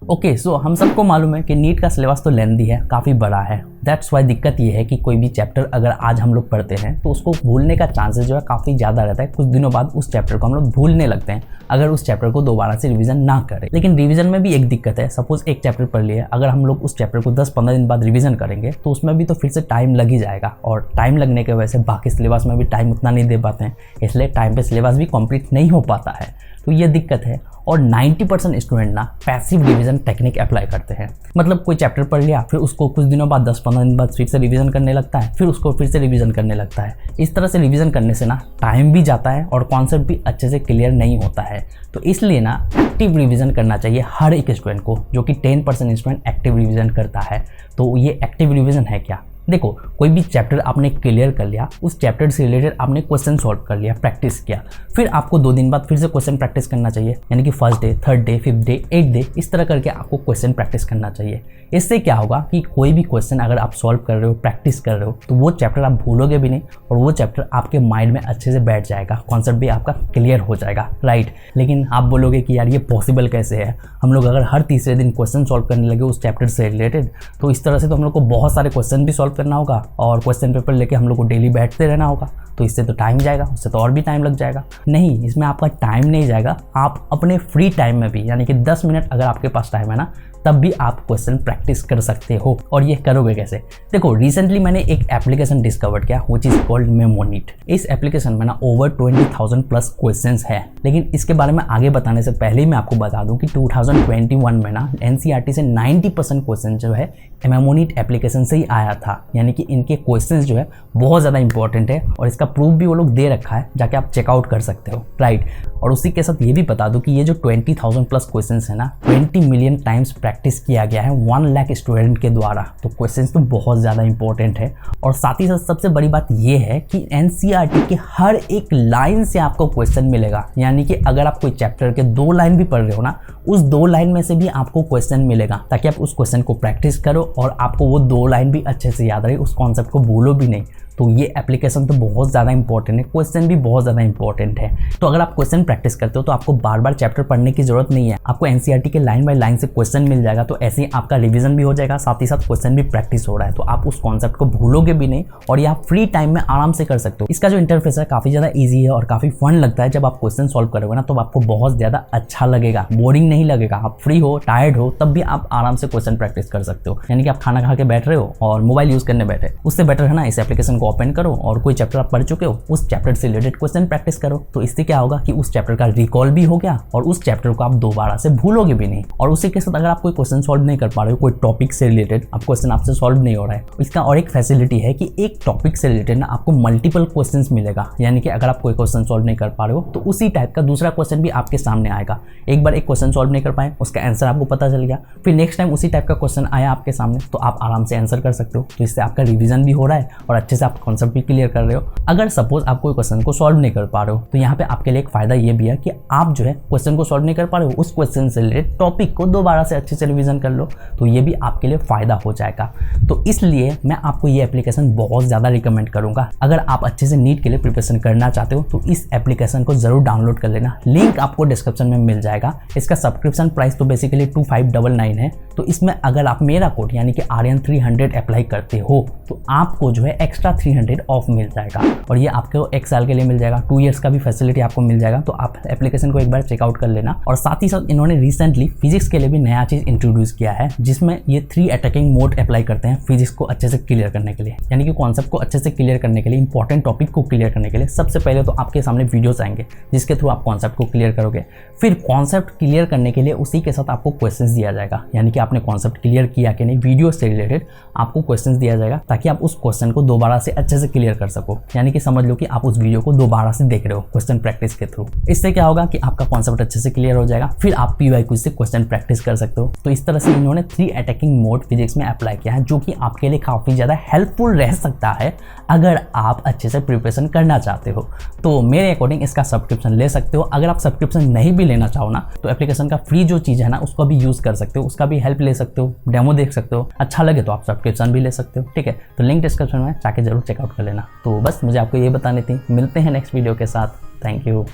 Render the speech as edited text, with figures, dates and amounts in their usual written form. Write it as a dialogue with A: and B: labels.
A: Okay so हम सबको मालूम है कि नीट का सिलेबस तो लेंथी है, काफ़ी बड़ा है। दैट्स वाई दिक्कत ये है कि कोई भी चैप्टर अगर आज हम लोग पढ़ते हैं तो उसको भूलने का चांसेस जो है काफ़ी ज़्यादा रहता है। कुछ दिनों बाद उस चैप्टर को हम लोग भूलने लगते हैं अगर उस चैप्टर को दोबारा से रिवीजन ना करें। लेकिन रिवीजन में भी एक दिक्कत है, सपोज एक चैप्टर पढ़ लिया, अगर हम लोग उस चैप्टर को 10-15 दिन बाद रिवीजन करेंगे तो उसमें भी तो फिर से टाइम लग ही जाएगा, और टाइम लगने की वजह से बाकी सिलेबस में भी टाइम उतना नहीं दे पाते हैं, इसलिए टाइम पे सिलेबस भी कंप्लीट नहीं हो पाता है। तो ये दिक्कत है। और 90% स्टूडेंट ना पैसिव रिवीजन टेक्निक अप्लाई करते हैं। मतलब कोई चैप्टर पढ़ लिया, फिर उसको कुछ दिनों बाद 10-15 दिन बाद फिर से रिवीजन करने लगता है, फिर उसको फिर से रिवीजन करने लगता है। इस तरह से रिवीजन करने से ना टाइम भी जाता है और कॉन्सेप्ट भी अच्छे से क्लियर नहीं होता है। तो इसलिए ना एक्टिव रिवीजन करना चाहिए हर एक स्टूडेंट को, जो कि 10% स्टूडेंट एक्टिव रिवीजन करता है। तो ये एक्टिव रिवीजन है क्या? देखो, कोई भी चैप्टर आपने क्लियर कर लिया, उस चैप्टर से रिलेटेड आपने क्वेश्चन सॉल्व कर लिया, प्रैक्टिस किया, फिर आपको 2 दिन बाद फिर से क्वेश्चन प्रैक्टिस करना चाहिए। यानी कि first day, third day, 5th day, 8th day, इस तरह करके आपको क्वेश्चन प्रैक्टिस करना चाहिए। इससे क्या होगा कि कोई भी क्वेश्चन अगर आप सॉल्व कर रहे हो, प्रैक्टिस कर रहे हो, तो वो चैप्टर आप भूलोगे भी नहीं और वो चैप्टर आपके माइंड में अच्छे से बैठ जाएगा, कॉन्सेप्ट भी आपका क्लियर हो जाएगा, राइट। लेकिन आप बोलोगे कि यार ये पॉसिबल कैसे है? हम लोग अगर हर तीसरे दिन क्वेश्चन सॉल्व करने लगे उस चैप्टर से रिलेटेड, तो इस तरह से तो हम लोग को बहुत सारे क्वेश्चन भी सॉल्व करना होगा और क्वेश्चन पेपर लेके हम लोग को डेली बैठते रहना होगा। तो इससे तो टाइम जाएगा, उससे तो और भी टाइम लग जाएगा। नहीं, इसमें आपका टाइम नहीं जाएगा, आप अपने फ्री टाइम में भी, यानी कि 10 मिनट अगर आपके पास टाइम है ना, तब भी आप क्वेश्चन प्रैक्टिस कर सकते हो। और ये करोगे कैसे? देखो, रिसेंटली मैंने एक एप्लीकेशन डिस्कवर किया व्हिच इज कॉल्ड मेमोनीट। इस एप्लीकेशन में ना ओवर 20,000 प्लस क्वेश्चंस है। लेकिन इसके बारे में आगे बताने से पहले ही मैं आपको बता दूं कि 2021 में ना एनसीईआरटी से 90% क्वेश्चन जो है मेमोनीट एप्लीकेशन से ही आया था। यानी कि इनके क्वेश्चंस जो है बहुत ज़्यादा इंपॉर्टेंट है और इसका प्रूफ भी वो लोग दे रखा है, जाके आप चेकआउट कर सकते हो, राइट। और उसी के साथ ये भी बता दूं कि ये जो 20,000 प्लस क्वेश्चंस है ना, 20 मिलियन टाइम्स प्रैक्टिस किया गया है 1 लाख स्टूडेंट के द्वारा। तो क्वेश्चंस तो बहुत ज़्यादा इंपॉर्टेंट है। और साथ ही साथ सबसे बड़ी बात ये है कि एनसीईआरटी के हर एक लाइन से आपको क्वेश्चन मिलेगा। यानी कि अगर आप कोई चैप्टर के 2 लाइन भी पढ़ रहे हो ना, उस 2 लाइन में से भी आपको क्वेश्चन मिलेगा, ताकि आप उस क्वेश्चन को प्रैक्टिस करो और आपको वो 2 लाइन भी अच्छे से याद रहे, उस कॉन्सेप्ट को भूलो भी नहीं। तो ये एप्लीकेशन तो बहुत ज़्यादा इंपॉर्टेंट है, क्वेश्चन भी बहुत ज़्यादा इंपॉर्टेंट है। तो अगर आप क्वेश्चन प्रैक्टिस करते हो तो आपको बार बार चैप्टर पढ़ने की जरूरत नहीं है, आपको एनसीईआरटी के लाइन बाय लाइन से क्वेश्चन मिल जाएगा। तो ऐसे ही आपका रिवीजन भी हो जाएगा, साथ ही साथ क्वेश्चन भी प्रैक्टिस हो रहा है, तो आप उस कॉन्सेप्ट को भूलोगे भी नहीं और ये आप फ्री टाइम में आराम से कर सकते हो। इसका जो इंटरफेस है काफ़ी ज़्यादा ईजी है और काफ़ी फन लगता है। जब आप क्वेश्चन सॉल्व करोगे ना, तो आपको बहुत ज़्यादा अच्छा लगेगा, बोरिंग नहीं लगेगा। आप फ्री हो, टायर्ड हो, तब भी आप आराम से क्वेश्चन प्रैक्टिस कर सकते हो। यानी कि आप खाना खा के बैठ रहे हो और मोबाइल यूज़ करने बैठे, उससे बेटर है ना इस एप्लीकेशन को ओपन करो और कोई चैप्टर आप पढ़ चुके हो, उस चैप्टर से रिलेटेड क्वेश्चन प्रैक्टिस करो। तो इससे क्या होगा कि उस चैप्टर का रिकॉल भी हो गया और उस चैप्टर को आप दोबारा से भूलोगे भी नहीं। और उसी के साथ अगर आप कोई क्वेश्चन सॉल्व नहीं कर पा रहे हो, कोई टॉपिक से रिलेटेड आप क्वेश्चन आपसे सॉल्व नहीं हो रहा है, इसका और एक फैसिलिटी है कि एक टॉपिक से रिलेटेड ना आपको मल्टीपल क्वेश्चंस मिलेगा। यानी कि अगर आप कोई क्वेश्चन सॉल्व नहीं कर पा रहे हो तो उसी टाइप का दूसरा क्वेश्चन भी आपके सामने आएगा। एक बार एक क्वेश्चन सॉल्व नहीं कर पाए, उसका आंसर आपको पता चल गया, फिर नेक्स्ट टाइम उसी टाइप का क्वेश्चन आया आपके सामने, तो आप आराम से आंसर कर सकते हो। तो इससे आपका रिवीजन भी हो रहा है और अच्छे से आप कॉन्सेप्ट भी क्लियर कर रहे हो। अगर सपोज आप कोई क्वेश्चन को सॉल्व नहीं कर पा रहे हो, तो यहाँ पे आपके लिए एक फायदा ये भी है कि आप जो है क्वेश्चन को सॉल्व नहीं कर पा रहे हो, उस क्वेश्चन से रिलेटेड टॉपिक को दोबारा से अच्छे से रिवीजन कर लो, तो ये भी आपके लिए फायदा हो जाएगा। तो इसलिए मैं आपको ये एप्लीकेशन बहुत ज़्यादा रिकमेंड करूंगा। अगर आप अच्छे से नीट के लिए प्रिपरेशन करना चाहते हो तो इस एप्लीकेशन को जरूर डाउनलोड कर लेना, लिंक आपको डिस्क्रिप्शन में मिल जाएगा। इसका सब्सक्रिप्शन प्राइस तो बेसिकली 2599 है। तो इसमें अगर आप मेरा कोड यानी कि ARYAN300 अप्लाई करते हो तो आपको जो है एक्स्ट्रा 300 ऑफ मिल जाएगा और ये आपको 1 साल के लिए मिल जाएगा, 2 ईयर्स का भी फैसिलिटी आपको मिल जाएगा। तो आप एप्लीकेशन को एक बार चेकआउट कर लेना। और साथ ही साथ इन्होंने रिसेंटली फिजिक्स के लिए भी नया चीज़ इंट्रोड्यूस किया है, जिसमें ये 3 अटैकिंग मोड अप्लाई करते हैं फिजिक्स को अच्छे से क्लियर करने के लिए। यानी कि कॉन्सेप्ट को अच्छे से क्लियर करने के लिए, इंपॉर्टेंट टॉपिक को क्लियर करने के लिए सबसे पहले तो आपके सामने वीडियोस आएंगे जिसके थ्रू आप कॉन्सेप्ट को क्लियर करोगे। फिर कॉन्सेप्ट क्लियर करने के लिए उसी के साथ आपको क्वेश्चंस दिया जाएगा, यानी कि आपने कॉन्सेप्ट क्लियर किया कि नहीं, वीडियो से रिलेटेड आपको क्वेश्चंस दिया जाएगा ताकि आप उस क्वेश्चन को दोबारा से अच्छे से क्लियर कर सको। यानी कि समझ लो कि आप उस वीडियो को दोबारा से देख रहे हो क्वेश्चन प्रैक्टिस के थ्रू। इससे क्या होगा कि आपका कॉन्सेप्ट अच्छे से क्लियर हो जाएगा, फिर आप PYQ से क्वेश्चन प्रैक्टिस कर सकते हो। तो इस तरह से इन्होंने 3 अटैकिंग मोड फिजिक्स में अप्लाई किया है, जो कि आपके लिए काफ़ी ज़्यादा हेल्पफुल रह सकता है अगर आप अच्छे से प्रिपरेशन करना चाहते हो। तो मेरे अकॉर्डिंग इसका सब्सक्रिप्शन ले सकते हो। अगर आप सब्सक्रिप्शन नहीं भी लेना चाहो ना, तो एप्लीकेशन का फ्री जो चीज़ है ना उसको भी यूज़ कर सकते हो, उसका भी हेल्प ले सकते हो, डेमो देख सकते हो, अच्छा लगे तो आप सब्सक्रिप्शन भी ले सकते हो। ठीक है, तो लिंक डिस्क्रिप्शन में जाके जरूर चेकआउट कर लेना। तो बस मुझे आपको ये बतानी थी। मिलते हैं नेक्स्ट वीडियो के साथ। Thank you.